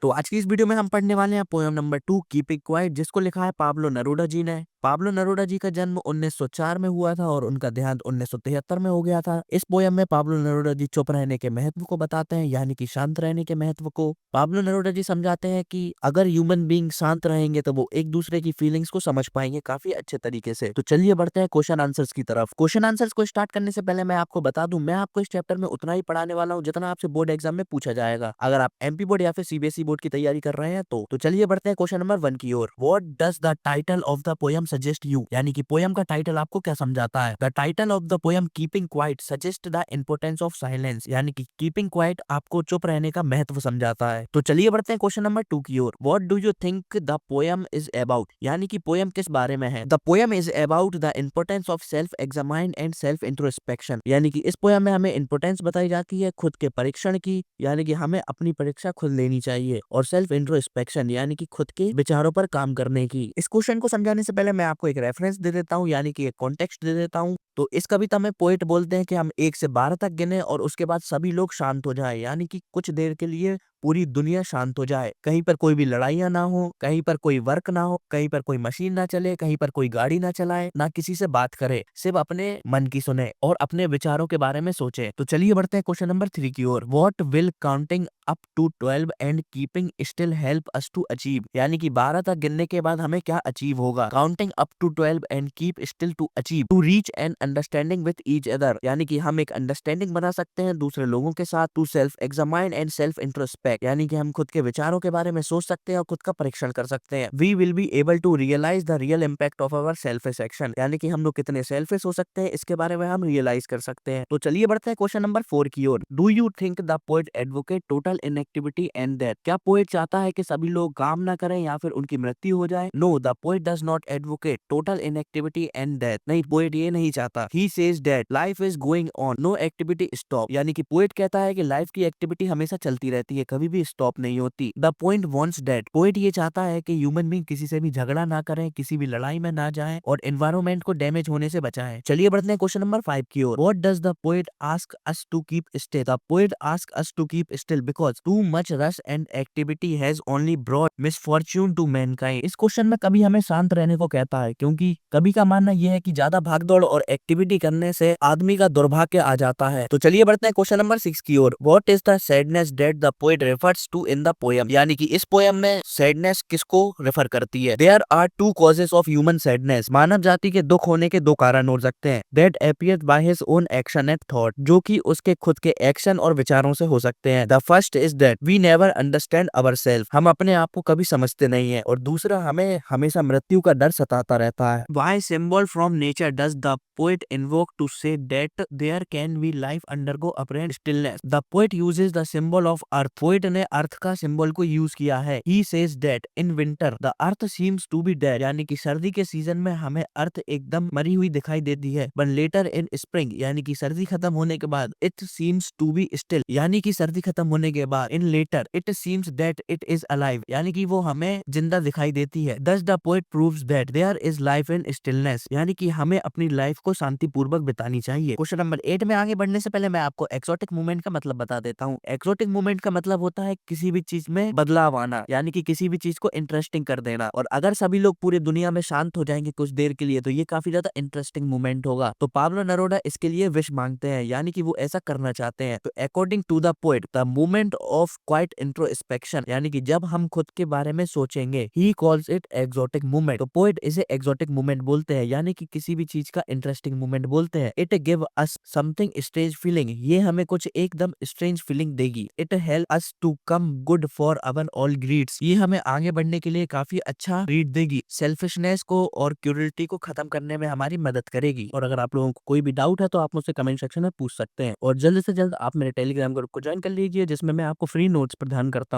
तो आज की इस वीडियो में हम पढ़ने वाले हैं पोयम नंबर 2 कीपिंग क्वाइट, जिसको लिखा है पाब्लो नेरुदा जी ने। पाब्लो नेरुदा जी का जन्म 1904 में हुआ था और उनका देहांत 1973 में हो गया था। इस पोयम में पाब्लो नेरुदा जी चुप रहने के महत्व को बताते हैं, यानी कि शांत रहने के महत्व को। पाब्लो नेरुदा जी समझाते हैं कि अगर ह्यूमन बीइंग शांत रहेंगे तो वो एक दूसरे की फीलिंग्स को समझ पाएंगे काफी अच्छे तरीके से। तो चलिए बढ़ते हैं क्वेश्चन आंसर्स की तरफ। क्वेश्चन आंसर्स को स्टार्ट करने से पहले मैं आपको बता दूं, मैं आपको इस चैप्टर में उतना ही पढ़ाने वाला हूं जितना आपसे बोर्ड एग्जाम में पूछा जाएगा। अगर आप एमपी बोर्ड या फिर सीबीएसई बोर्ड की तैयारी कर रहे हैं तो चलिए बढ़ते हैं क्वेश्चन नंबर 1 की ओर। What does the title of the poem suggest you, यानी कि पोयम का टाइटल आपको क्या समझाता है। The title of the poem keeping quiet suggest the importance of silence, यानी कि कीपिंग क्वाइट आपको चुप रहने का महत्व समझाता है। तो चलिए बढ़ते हैं क्वेश्चन नंबर 2 की ओर। What do you think the poem is about, यानी कि पोयम किस बारे में है। The poem is about the importance of self examine and self introspection, यानी कि इस पोयम में हमें इंपोर्टेंस बताई जाती है खुद के परीक्षण की, यानी कि हमें अपनी परीक्षा खुद लेनी चाहिए, और सेल्फ इंट्रोस्पेक्शन यानी कि खुद के विचारों पर काम करने की। इस क्वेश्चन को समझाने से पहले मैं आपको एक रेफरेंस दे देता हूँ, यानी कि एक कॉन्टेक्स्ट दे देता हूँ। तो इस कविता में पोएट बोलते हैं कि हम 1 से 12 तक गिने और उसके बाद सभी लोग शांत हो जाए, यानी कि कुछ देर के लिए पूरी दुनिया शांत हो जाए। कहीं पर कोई भी लड़ाइयाँ ना हो, कहीं पर कोई वर्क ना हो, कहीं पर कोई मशीन ना चले, कहीं पर कोई गाड़ी ना चलाए, ना किसी से बात करे, सिर्फ अपने मन की सुने और अपने विचारों के बारे में सोचे। तो चलिए बढ़ते हैं क्वेश्चन नंबर 3 की ओर। What will counting up to 12 and keeping still help us to achieve, यानी कि 12 तक गिनने के बाद हमें क्या अचीव होगा। Counting up to 12 and keep still to achieve to reach an understanding with each other, यानी कि हम एक अंडरस्टैंडिंग बना सकते हैं दूसरे लोगों के साथ। To self examine and self introspect, यानी कि हम खुद के विचारों के बारे में सोच सकते हैं और खुद का परीक्षण कर सकते हैं। We will be able to realise the real impact of our selfish action, यानी कि हम लोग कितने सेल्फिश हो सकते हैं इसके बारे में हम रियलाइज कर सकते हैं। तो चलिए बढ़ते हैं क्वेश्चन नंबर 4 की ओर। Do you think the poet advocate total inactivity and death, क्या पोएट चाहता है कि सभी लोग काम ना करें या फिर उनकी मृत्यु हो जाए। No, the poet does not advocate total inactivity and death, नहीं, पोएट ये नहीं चाहता। He says that life is going on, no activity stop, यानी कि पोएट कहता है कि लाइफ की एक्टिविटी हमेशा चलती रहती है, कभी भी स्टॉप नहीं होती। The point wants that, poet ये चाहता है कि ह्यूमन बीइंग किसी से भी झगड़ा ना करें, किसी भी लड़ाई में ना जाएं और एनवायरनमेंट को डैमेज होने से बचाएं। चलिए बढ़ते हैं क्वेश्चन नंबर 5 की ओर। What does the poet ask us to keep still, the poet ask us to keep still because too much rush and activity has only brought misfortune to mankind. इस question में कभी हमें शांत रहने को कहता है, क्योंकि कभी का मानना यह है कि ज्यादा भागदौड़ और एक्टिविटी करने से आदमी का दुर्भाग्य आ जाता है। तो चलिए बढ़ते हैं क्वेश्चन नंबर 6 की ओर। What is the sadness that the poet refers to in the poem, यानी कि इस पोएम में सैडनेस किसको रेफर करती है। There are two causes of human sadness, मानव जाति के दुख होने के दो कारण हो सकते हैं। That appears by his own action and thought, जो कि उसके खुद के एक्शन और विचारों से हो सकते हैं। The first is that we never understand our self, हम अपने आप को कभी समझते नहीं है। और दूसरा, हमें हमेशा मृत्यु का डर सताता रहता है। Why symbol from nature does the poet invoke to say that there can be life undergo apparent stillness, the poet uses the symbol of earth, poet ने अर्थ का सिंबल को यूज किया है। He says that in winter the earth seems to be dead, यानी कि सर्दी के season में हमें अर्थ एकदम मरी हुई दिखाई देती है। बट लेटर इन स्प्रिंग, यानी कि सर्दी खत्म होने के बाद it seems to be still, यानी कि सर्दी खत्म होने के बाद in later it seems that it is alive, यानी कि वो हमें जिंदा दिखाई देती है। Thus the poet proves that there is life in stillness, यानी कि हमें अपनी लाइफ को शांतिपूर्वक बितानी चाहिए। क्वेश्चन नंबर 8 में आगे बढ़ने से पहले मैं आपको एक्सोटिक मूवमेंट का मतलब बता देता हूँ। एक्सोटिक मूवमेंट का मतलब होता है किसी भी चीज में बदलाव आना, यानी कि किसी भी चीज को इंटरेस्टिंग कर देना। और अगर सभी लोग पूरी दुनिया में शांत हो जाएंगे कुछ देर के लिए तो ये काफी ज्यादा इंटरेस्टिंग मूवमेंट होगा। तो पाब्लो नेरुदा इसके लिए विश मांगते हैं, यानी कि वो ऐसा करना चाहते हैं। तो according to the poet the movement of quite introspection, यानी कि जब हम खुद के बारे में सोचेंगे, he calls it exotic movement. तो पोएट इसे एक्सोटिक मूवमेंट बोलते हैं, यानी कि किसी भी चीज का इंटरेस्टिंग मूवमेंट बोलते हैं। It give us something strange feeling, ये हमें कुछ एकदम स्ट्रेंज फीलिंग देगी। It help us to come good for our all greeds, ये हमें आगे बढ़ने के लिए काफी अच्छा रीड देगी। सेल्फिशनेस को और क्यूरिटी को खत्म करने में हमारी मदद करेगी। और अगर आप लोगों को कोई भी डाउट है तो आप मुझसे कमेंट सेक्शन में पूछ सकते हैं। और जल्द से जल्द आप मेरे टेलीग्राम ग्रुप को ज्वाइन कर लीजिए, जिसमें मैं आपको फ्री नोट्स प्रदान करता हूँ।